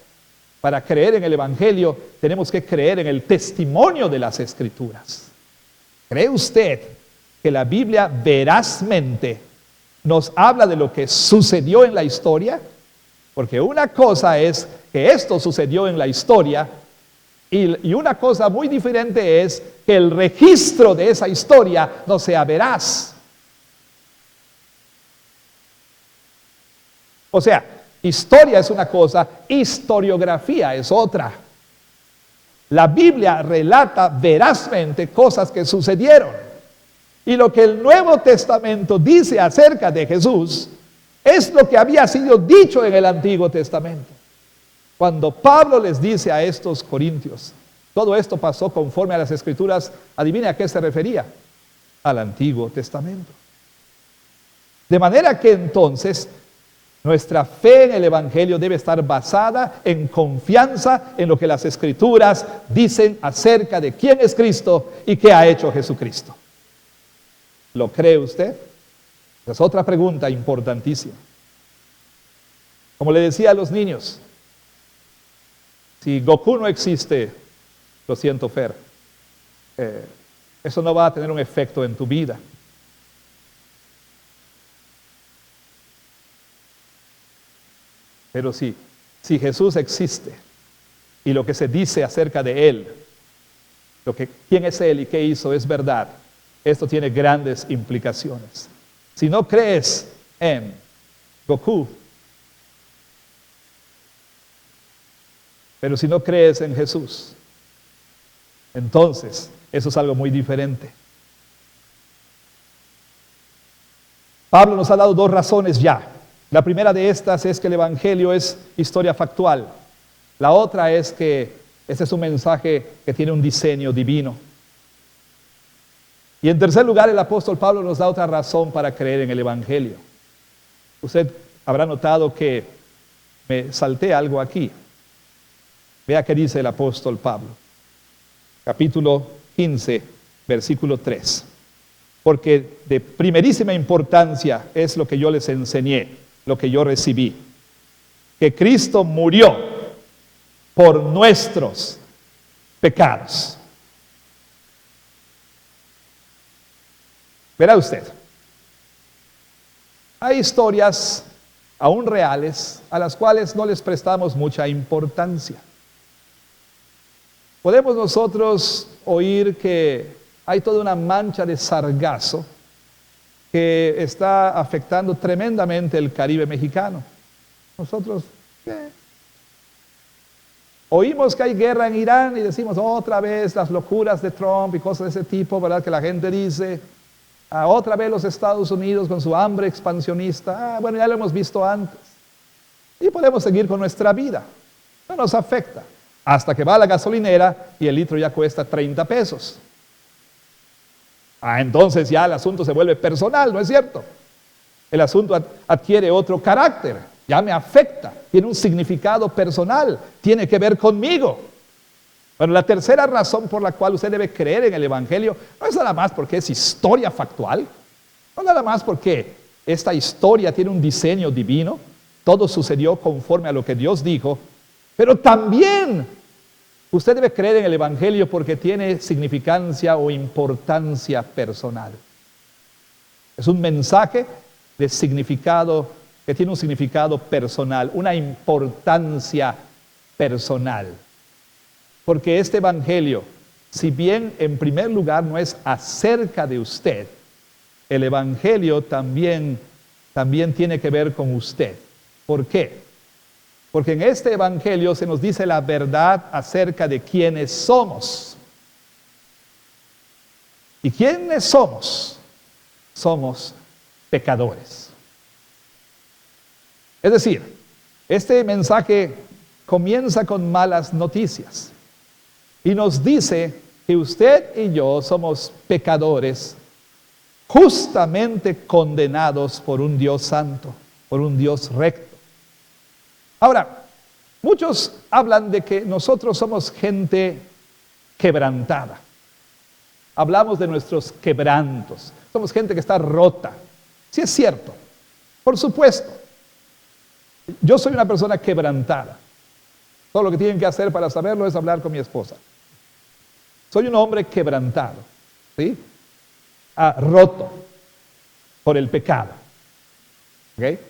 para creer en el Evangelio tenemos que creer en el testimonio de las Escrituras. ¿Cree usted que la Biblia verazmente nos habla de lo que sucedió en la historia? Porque una cosa es que esto sucedió en la historia y una cosa muy diferente es que el registro de esa historia no sea veraz. O sea, historia es una cosa, historiografía es otra. La Biblia relata verazmente cosas que sucedieron. Y lo que el Nuevo Testamento dice acerca de Jesús es lo que había sido dicho en el Antiguo Testamento. Cuando Pablo les dice a estos corintios, todo esto pasó conforme a las Escrituras, adivine a qué se refería: al Antiguo Testamento. De manera que entonces nuestra fe en el Evangelio debe estar basada en confianza en lo que las Escrituras dicen acerca de quién es Cristo y qué ha hecho Jesucristo. ¿Lo cree usted? Esa es otra pregunta importantísima. Como le decía a los niños, Si Goku no existe, lo siento, Fer, eso no va a tener un efecto en tu vida. Pero si Jesús existe y lo que se dice acerca de Él, quién es Él y qué hizo es verdad, esto tiene grandes implicaciones. Si no crees en Goku, pero si no crees en Jesús, entonces eso es algo muy diferente. Pablo nos ha dado dos razones ya. La primera de estas es que el Evangelio es historia factual. La otra es que este es un mensaje que tiene un diseño divino. Y en tercer lugar, el apóstol Pablo nos da otra razón para creer en el Evangelio. Usted habrá notado que me salté algo aquí. Vea qué dice el apóstol Pablo. Capítulo 15, versículo 3. Porque de primerísima importancia es lo que yo les enseñé, lo que yo recibí. Que Cristo murió por nuestros pecados. Verá usted, hay historias aún reales a las cuales no les prestamos mucha importancia. Podemos nosotros oír que hay toda una mancha de sargazo que está afectando tremendamente el Caribe mexicano. Nosotros oímos que hay guerra en Irán y decimos otra vez las locuras de Trump y cosas de ese tipo, ¿verdad? Que la gente dice, otra vez los Estados Unidos con su hambre expansionista, bueno, ya lo hemos visto antes. Y podemos seguir con nuestra vida, no nos afecta. Hasta que va a la gasolinera y el litro ya cuesta 30 pesos. Entonces ya el asunto se vuelve personal, ¿no es cierto? El asunto adquiere otro carácter, ya me afecta, tiene un significado personal, tiene que ver conmigo. Bueno, la tercera razón por la cual usted debe creer en el Evangelio no es nada más porque es historia factual, no nada más porque esta historia tiene un diseño divino, todo sucedió conforme a lo que Dios dijo, pero también usted debe creer en el Evangelio porque tiene significancia o importancia personal. Es un mensaje de significado, que tiene un significado personal, una importancia personal. Porque este Evangelio, si bien en primer lugar no es acerca de usted, el Evangelio también tiene que ver con usted. ¿Por qué? Porque en este Evangelio se nos dice la verdad acerca de quiénes somos. ¿Y quiénes somos? Somos pecadores. Es decir, este mensaje comienza con malas noticias y nos dice que usted y yo somos pecadores justamente condenados por un Dios santo, por un Dios recto. Ahora, muchos hablan de que nosotros somos gente quebrantada. Hablamos de nuestros quebrantos. Somos gente que está rota. Sí es cierto, por supuesto. Yo soy una persona quebrantada. Todo lo que tienen que hacer para saberlo es hablar con mi esposa. Soy un hombre quebrantado, ¿sí? Roto por el pecado. ¿Ok?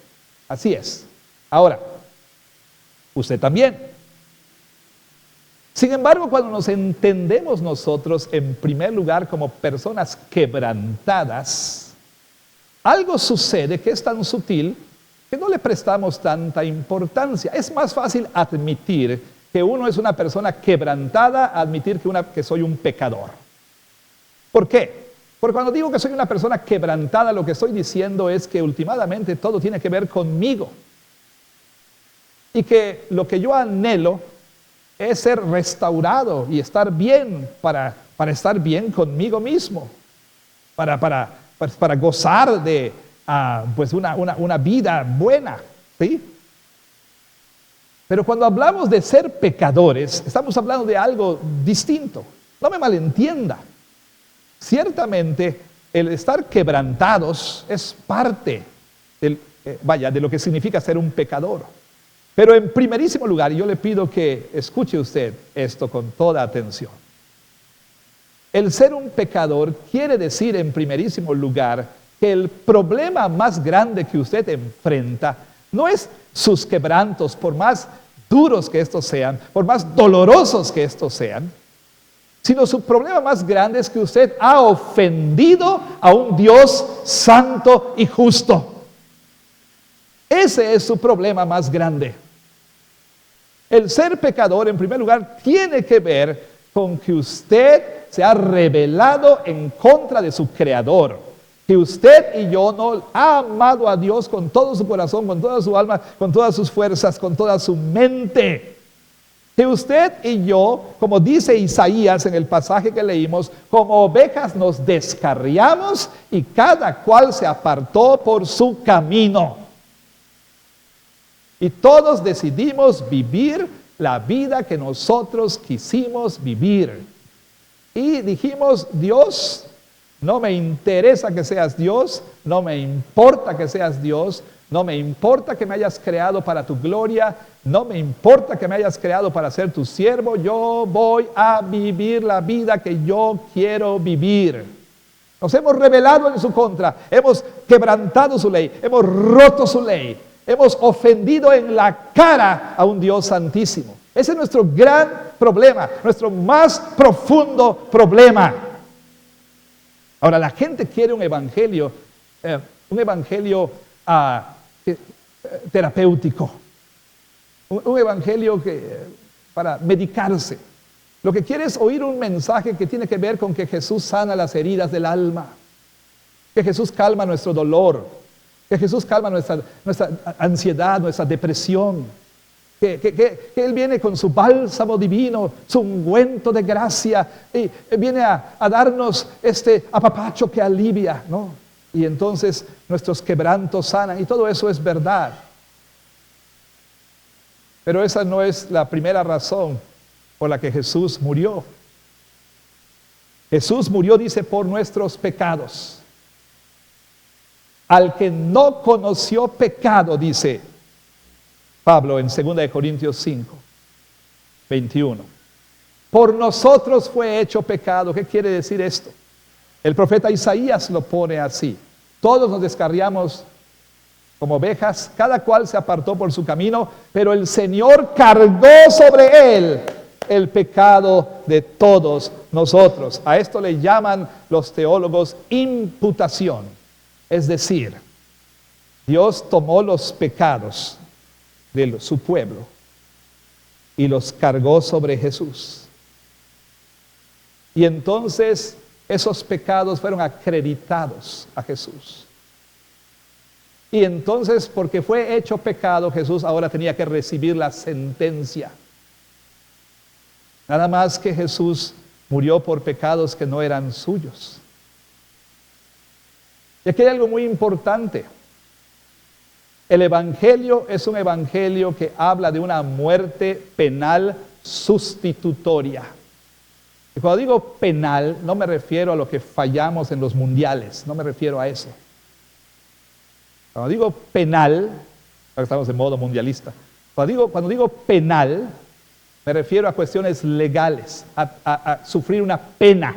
Así es. Ahora, usted también. Sin embargo, cuando nos entendemos nosotros en primer lugar como personas quebrantadas, algo sucede que es tan sutil que no le prestamos tanta importancia. Es más fácil admitir que uno es una persona quebrantada a admitir que soy un pecador. ¿Por qué? Porque cuando digo que soy una persona quebrantada, lo que estoy diciendo es que últimamente todo tiene que ver conmigo. Y que lo que yo anhelo es ser restaurado y estar bien para estar bien conmigo mismo, para gozar de pues una vida buena, ¿sí? Pero cuando hablamos de ser pecadores, estamos hablando de algo distinto. No me malentienda. Ciertamente, el estar quebrantados es parte de lo que significa ser un pecador. Pero en primerísimo lugar, yo le pido que escuche usted esto con toda atención. El ser un pecador quiere decir en primerísimo lugar que el problema más grande que usted enfrenta no es sus quebrantos, por más duros que estos sean, por más dolorosos que estos sean, sino su problema más grande es que usted ha ofendido a un Dios santo y justo. Ese es su problema más grande. El ser pecador, en primer lugar, tiene que ver con que usted se ha rebelado en contra de su Creador. Que usted y yo no ha amado a Dios con todo su corazón, con toda su alma, con todas sus fuerzas, con toda su mente. Que usted y yo, como dice Isaías en el pasaje que leímos, como ovejas nos descarriamos y cada cual se apartó por su camino. Y todos decidimos vivir la vida que nosotros quisimos vivir. Y dijimos, Dios, no me interesa que seas Dios, no me importa que seas Dios, no me importa que me hayas creado para tu gloria, no me importa que me hayas creado para ser tu siervo, yo voy a vivir la vida que yo quiero vivir. Nos hemos rebelado en su contra, hemos quebrantado su ley, hemos roto su ley, hemos ofendido en la cara a un Dios santísimo. Ese es nuestro gran problema, nuestro más profundo problema. Ahora, la gente quiere un evangelio terapéutico, un evangelio para medicarse. Lo que quiere es oír un mensaje que tiene que ver con que Jesús sana las heridas del alma, que Jesús calma nuestro dolor, que Jesús calma nuestra ansiedad, nuestra depresión, que Él viene con su bálsamo divino, su ungüento de gracia, y viene a darnos este apapacho que alivia, ¿no? Y entonces nuestros quebrantos sanan, y todo eso es verdad. Pero esa no es la primera razón por la que Jesús murió. Jesús murió, dice, por nuestros pecados. Al que no conoció pecado, dice Pablo en 2 Corintios 5, 21. Por nosotros fue hecho pecado. ¿Qué quiere decir esto? El profeta Isaías lo pone así. Todos nos descarriamos como ovejas, cada cual se apartó por su camino, pero el Señor cargó sobre él el pecado de todos nosotros. A esto le llaman los teólogos imputación. Es decir, Dios tomó los pecados de su pueblo y los cargó sobre Jesús. Y entonces esos pecados fueron acreditados a Jesús. Y entonces, porque fue hecho pecado, Jesús ahora tenía que recibir la sentencia. Nada más que Jesús murió por pecados que no eran suyos. Y aquí hay algo muy importante. El evangelio es un evangelio que habla de una muerte penal sustitutoria. Y cuando digo penal, no me refiero a lo que fallamos en los mundiales, no me refiero a eso. Cuando digo penal, ahora estamos en modo mundialista, cuando digo penal, me refiero a cuestiones legales, a sufrir una pena,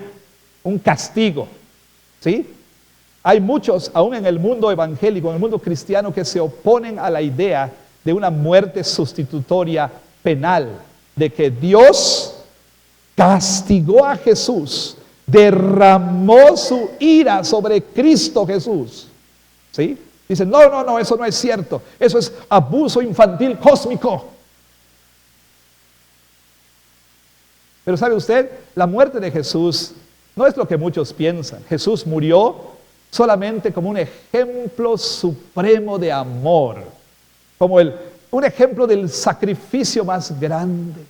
un castigo, ¿sí? Hay muchos, aún en el mundo evangélico, en el mundo cristiano, que se oponen a la idea de una muerte sustitutoria penal, de que Dios castigó a Jesús, derramó su ira sobre Cristo Jesús, ¿sí? Dicen, no, eso no es cierto, eso es abuso infantil cósmico. Pero ¿sabe usted? La muerte de Jesús no es lo que muchos piensan. Jesús murió solamente como un ejemplo supremo de amor, como un ejemplo del sacrificio más grande.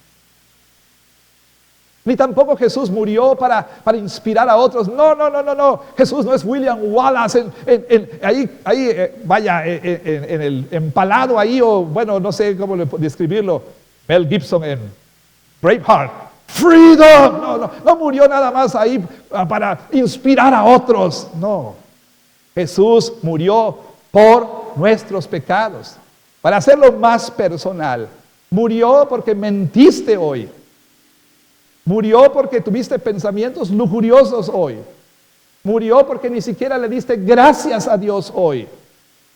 Ni tampoco Jesús murió para inspirar a otros. No. Jesús no es William Wallace en el empalado ahí, o bueno, no sé cómo describirlo, Mel Gibson en Braveheart. Freedom. No murió nada más ahí para inspirar a otros. No. Jesús murió por nuestros pecados. Para hacerlo más personal, murió porque mentiste hoy. Murió porque tuviste pensamientos lujuriosos hoy. Murió porque ni siquiera le diste gracias a Dios hoy.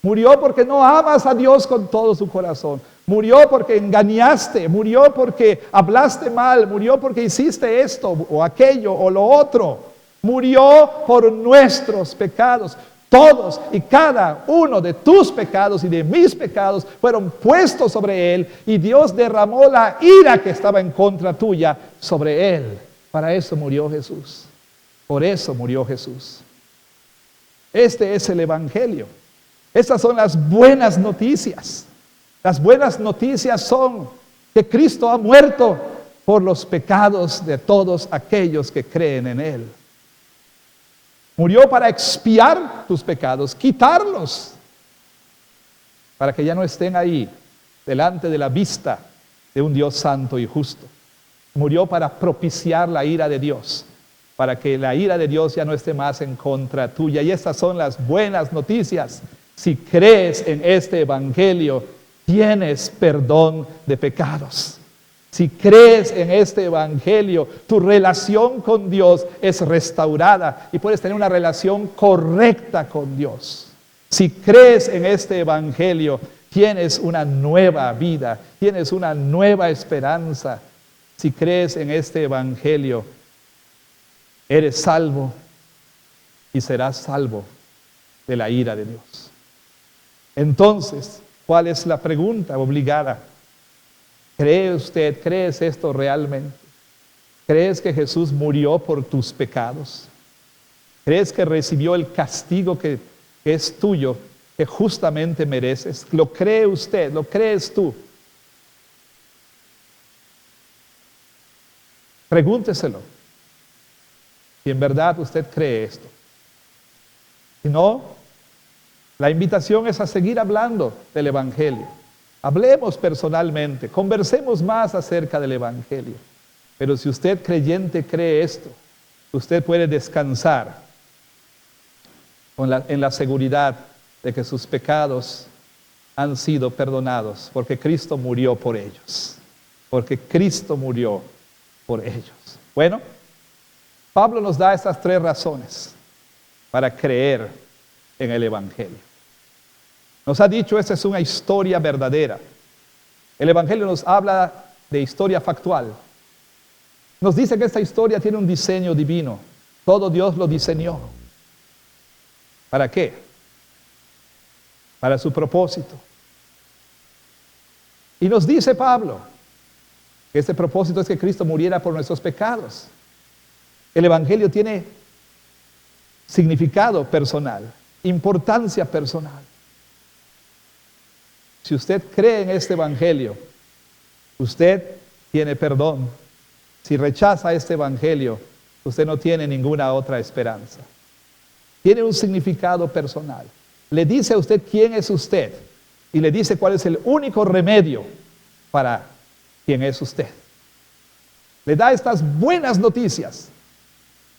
Murió porque no amas a Dios con todo su corazón. Murió porque engañaste. Murió porque hablaste mal. Murió porque hiciste esto o aquello o lo otro. Murió por nuestros pecados. Todos y cada uno de tus pecados y de mis pecados fueron puestos sobre Él, y Dios derramó la ira que estaba en contra tuya sobre Él. Para eso murió Jesús. Por eso murió Jesús. Este es el Evangelio. Estas son las buenas noticias. Las buenas noticias son que Cristo ha muerto por los pecados de todos aquellos que creen en Él. Murió para expiar tus pecados, quitarlos, para que ya no estén ahí, delante de la vista de un Dios santo y justo. Murió para propiciar la ira de Dios, para que la ira de Dios ya no esté más en contra tuya. Y estas son las buenas noticias. Si crees en este Evangelio, tienes perdón de pecados. Si crees en este Evangelio, tu relación con Dios es restaurada y puedes tener una relación correcta con Dios. Si crees en este Evangelio, tienes una nueva vida, tienes una nueva esperanza. Si crees en este Evangelio, eres salvo y serás salvo de la ira de Dios. Entonces, ¿cuál es la pregunta obligada? ¿Crees esto realmente? ¿Crees que Jesús murió por tus pecados? ¿Crees que recibió el castigo que es tuyo, que justamente mereces? ¿Lo cree usted? ¿Lo crees tú? Pregúnteselo. Si en verdad usted cree esto. Si no, la invitación es a seguir hablando del Evangelio. Hablemos personalmente, conversemos más acerca del Evangelio. Pero si usted creyente cree esto, usted puede descansar en la seguridad de que sus pecados han sido perdonados, porque Cristo murió por ellos. Porque Cristo murió por ellos. Bueno, Pablo nos da estas 3 razones para creer en el Evangelio. Nos ha dicho, esta es una historia verdadera. El Evangelio nos habla de historia factual. Nos dice que esta historia tiene un diseño divino. Todo Dios lo diseñó. ¿Para qué? Para su propósito. Y nos dice Pablo que este propósito es que Cristo muriera por nuestros pecados. El Evangelio tiene significado personal, importancia personal. Si usted cree en este Evangelio, usted tiene perdón. Si rechaza este Evangelio, usted no tiene ninguna otra esperanza. Tiene un significado personal. Le dice a usted quién es usted y le dice cuál es el único remedio para quién es usted. Le da estas buenas noticias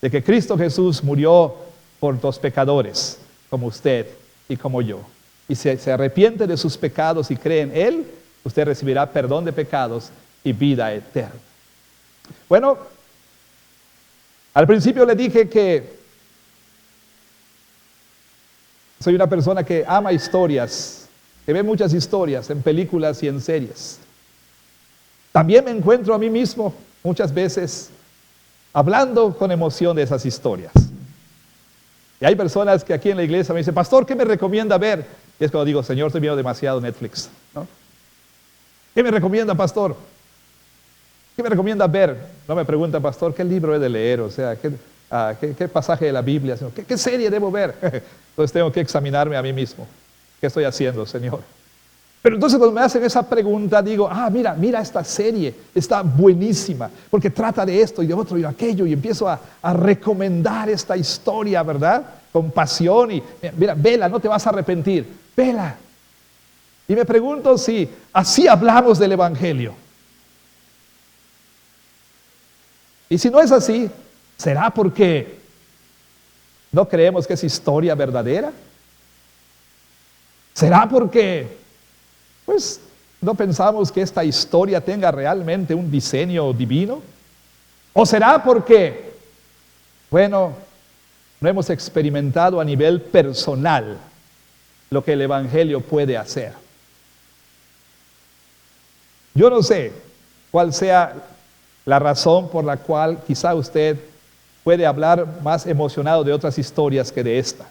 de que Cristo Jesús murió por los pecadores, como usted y como yo. Y si se arrepiente de sus pecados y cree en Él, usted recibirá perdón de pecados y vida eterna. Bueno, al principio le dije que soy una persona que ama historias, que ve muchas historias en películas y en series. También me encuentro a mí mismo muchas veces hablando con emoción de esas historias. Y hay personas que aquí en la iglesia me dicen, pastor, ¿qué me recomienda ver? Y es cuando digo, Señor, estoy viendo demasiado Netflix, ¿no? ¿Qué me recomienda, pastor? ¿Qué me recomienda ver? No me pregunta, pastor, ¿qué libro he de leer? O sea, ¿qué pasaje de la Biblia? ¿Qué serie debo ver? Entonces tengo que examinarme a mí mismo. ¿Qué estoy haciendo, Señor? Pero entonces cuando me hacen esa pregunta, digo, mira esta serie, está buenísima, porque trata de esto y de otro y de aquello, y empiezo a recomendar esta historia, ¿verdad? Con pasión, y mira, vela, no te vas a arrepentir, vela. Y me pregunto si así hablamos del Evangelio. Y si no es así, ¿será porque no creemos que es historia verdadera? ¿Será porque pues no pensamos que esta historia tenga realmente un diseño divino. ¿O será porque, bueno, no hemos experimentado a nivel personal lo que el Evangelio puede hacer? Yo no sé cuál sea la razón por la cual quizá usted puede hablar más emocionado de otras historias que de esta.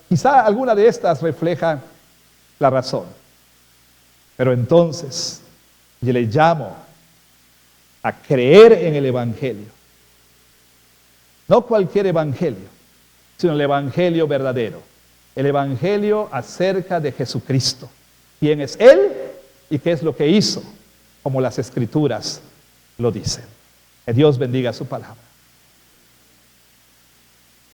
Quizá alguna de estas refleja la razón. Pero entonces, yo le llamo a creer en el Evangelio. No cualquier Evangelio, sino el Evangelio verdadero. El Evangelio acerca de Jesucristo. ¿Quién es Él y qué es lo que hizo? Como las Escrituras lo dicen. Que Dios bendiga su palabra.